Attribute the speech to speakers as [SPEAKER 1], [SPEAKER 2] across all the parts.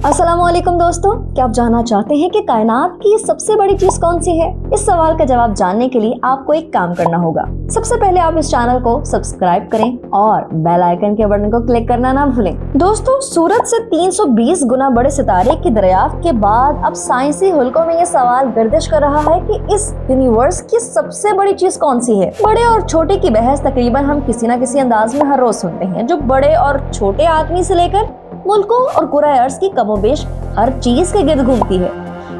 [SPEAKER 1] अस्सलामुअलैकुम दोस्तों, क्या आप जानना चाहते हैं कि कायनात की सबसे बड़ी चीज कौन सी है? इस सवाल का जवाब जानने के लिए आपको एक काम करना होगा। सबसे पहले आप इस चैनल को सब्सक्राइब करें और बेल आइकन के बटन को क्लिक करना ना भूलें। दोस्तों, सूरज से 320 गुना बड़े सितारे की दरियाफ्त के बाद अब साइंसी हलकों में ये सवाल गर्दिश कर रहा है कि इस यूनिवर्स की सबसे बड़ी चीज कौन सी है। बड़े और छोटे की बहस तकरीबन हम किसी न किसी अंदाज में हर रोज सुनते हैं, जो बड़े और छोटे आदमी से लेकर मुल्कों और कुराए अर्ज़ की कमोबेश हर चीज के गिर्द घूमती है।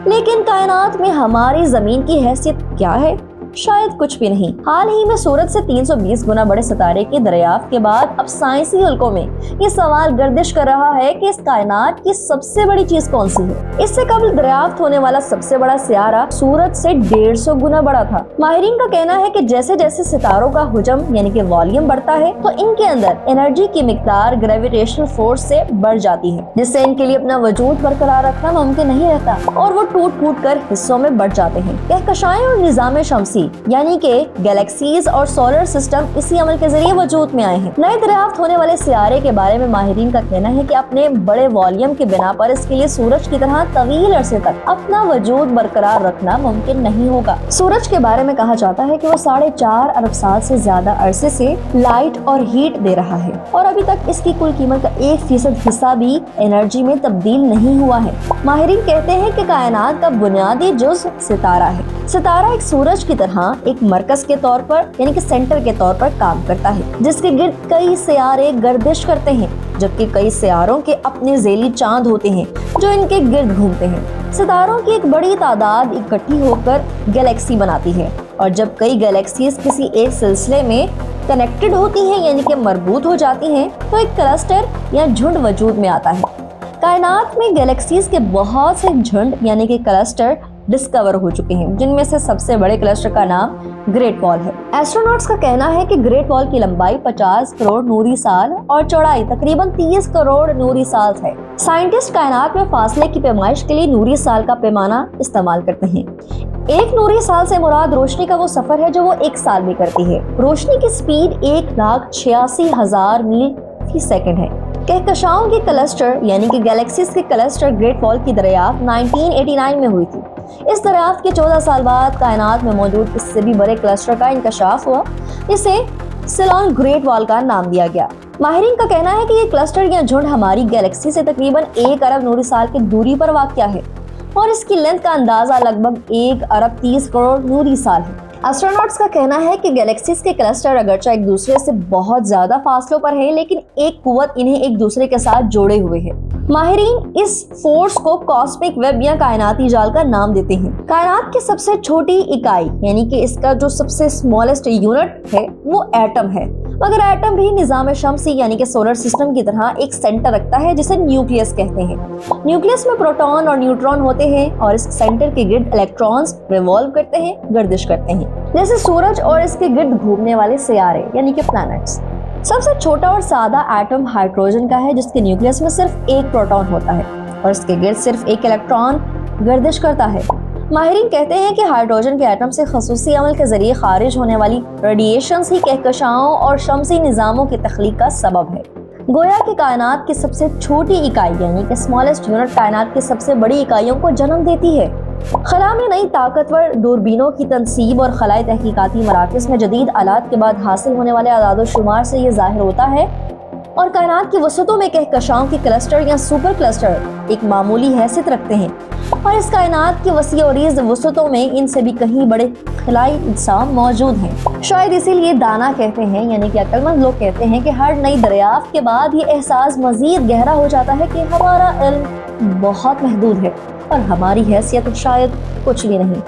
[SPEAKER 1] लेकिन कायनात में हमारी जमीन की हैसियत क्या है? शायद कुछ भी नहीं। हाल ही में सूरज से 320 गुना बड़े सितारे की दरियाफ्त के बाद अब साइंसी हलकों में ये सवाल गर्दिश कर रहा है कि इस कायनात की सबसे बड़ी चीज कौन सी है। इससे कबल दरियाफ्त होने वाला सबसे बड़ा सियारा सूरज से 150 गुना बड़ा था। माहिरीन का कहना है कि जैसे जैसे सितारों का हुजम यानी कि वॉल्यूम बढ़ता है तो इनके अंदर एनर्जी की मिकदार ग्रेविटेशनल फोर्स से बढ़ जाती है, जिससे इनके लिए अपना वजूद बरकरार रखना मुमकिन नहीं रहता और वो टूट फूट कर हिस्सों में बढ़ जाते हैं। कहकशाएं और निजाम शमसी यानी कि गैलेक्सीज और सोलर सिस्टम इसी अमल के जरिए वजूद में आए हैं। नए दरियाफ्त होने वाले सियारे के बारे में माहिरीन का कहना है कि अपने बड़े वॉल्यूम की बिना पर इसके लिए सूरज की तरह तवील अरसे तक अपना वजूद बरकरार रखना मुमकिन नहीं होगा। सूरज के बारे में कहा जाता है कि वो 4.5 अरब साल से ज्यादा अरसे से लाइट और हीट दे रहा है और अभी तक इसकी कुल कीमत का 1% हिस्सा भी एनर्जी में तब्दील नहीं हुआ है। माहिरीन कहते हैं कि कायनात का बुनियादी जुज़ सितारा है। सितारा एक सूरज की तरह एक मरकज के तौर पर यानी कि सेंटर के तौर पर काम करता है, जिसके गिर्द कई सियारे गर्दिश करते हैं, जबकि कई सियारों के अपने ज़ेली चांद होते हैं जो इनके गिर्द घूमते हैं। सितारों की एक बड़ी तादाद इकट्ठी होकर गैलेक्सी बनाती है और जब कई गैलेक्सीज किसी एक सिलसिले में कनेक्टेड होती हैं यानी कि मरबूत हो जाती हैं तो एक क्लस्टर या झुंड वजूद में आता है। कायनात में गैलेक्सीज के बहुत से झुंड यानी कि क्लस्टर डिस्कवर हो चुके हैं, जिनमें से सबसे बड़े क्लस्टर का नाम ग्रेट वॉल है। एस्ट्रोनॉट्स का कहना है कि ग्रेट वॉल की लंबाई 50 करोड़ नूरी साल और चौड़ाई तकरीबन 30 करोड़ नूरी साल है। साइंटिस्ट कायनात में फासले की पैमाइश के लिए नूरी साल का पैमाना इस्तेमाल करते हैं। एक नूरी साल से मुराद रोशनी का वो सफर है जो वो एक साल में करती है। रोशनी की स्पीड 1,86,000 मील फी सेकंड है। कहकशाओं के क्लस्टर यानी कि गैलेक्सीज के क्लस्टर ग्रेट वॉल की दरियाफ्त 1989 में हुई थी। इस दरियाफ्त के 14 साल बाद कायनात में मौजूद इससे भी बड़े क्लस्टर का इंकशाफ हुआ, जिसे सिलोन ग्रेट वॉल का नाम दिया गया। माहिरीन का कहना है कि ये क्लस्टर या झुंड हमारी गैलेक्सी से तकरीबन 1 अरब नूरी साल की दूरी पर वाक़या है और इसकी लेंथ का अंदाजा लगभग 1 अरब 30 करोड़ नूरी साल है। एस्ट्रोनॉट्स का कहना है कि गैलेक्सीज के क्लस्टर अगरचे एक दूसरे से बहुत ज्यादा फासलों पर है, लेकिन एक कुव्वत इन्हें एक दूसरे के साथ जोड़े हुए है। माहिरीन इस फोर्स को कॉस्मिक वेब या कायनाती जाल का नाम देते हैं। कायनात की सबसे छोटी इकाई यानी कि इसका जो सबसे स्मॉलेस्ट यूनिट है वो एटम है, मगर एटम भी निजाम शमसी यानी कि सोलर सिस्टम की तरह एक सेंटर रखता है जिसे न्यूक्लियस कहते हैं। न्यूक्लियस में प्रोटॉन और न्यूट्रॉन होते हैं और इस सेंटर के गिर्द इलेक्ट्रॉन्स रिवॉल्व करते हैं, गर्दिश करते हैं, जैसे सूरज और इसके गिर्द घूमने वाले सियारे यानी कि प्लैनेट्स। सबसे छोटा और सादा एटम हाइड्रोजन का है, जिसके न्यूक्लियस में सिर्फ एक प्रोटॉन होता है और इसके गिर्द सिर्फ एक इलेक्ट्रॉन गर्दिश करता है। माहिरीन कहते हैं कि हाइड्रोजन के एटम से खसूसी अमल के जरिए खारिज होने वाली रेडिएशंस ही कहकशाओं और शमसी निज़ामों की तख्लीक का सबब है। गोया कि कायनात की सबसे छोटी इकाई यानी कि स्मॉलेस्ट यूनिट कायनात की सबसे बड़ी इकाइयों को जन्म देती है। खला में नई ताकतवर दूरबीनों की तनसीब और खलाई तहकीकाती मराकज़ में जदीद आलात के बाद हासिल होने वाले आदाद शुमार से ये जाहिर होता है और कायनात की वसतों में कहकशाओं के क्लस्टर या सुपर क्लस्टर एक मामूली हैसियत रखते हैं और इस कायनात की वसी और रीज़ वसतों में इनसे भी कहीं बड़े खलाई अजसाम मौजूद हैं। शायद इसीलिए दाना कहते हैं यानी कि अक्लमंद लोग कहते हैं कि हर नई दरियाफ्त के बाद ये एहसास मजीद गहरा हो जाता है कि हमारा इल्म बहुत महदूद है और हमारी हैसियत शायद कुछ भी नहीं।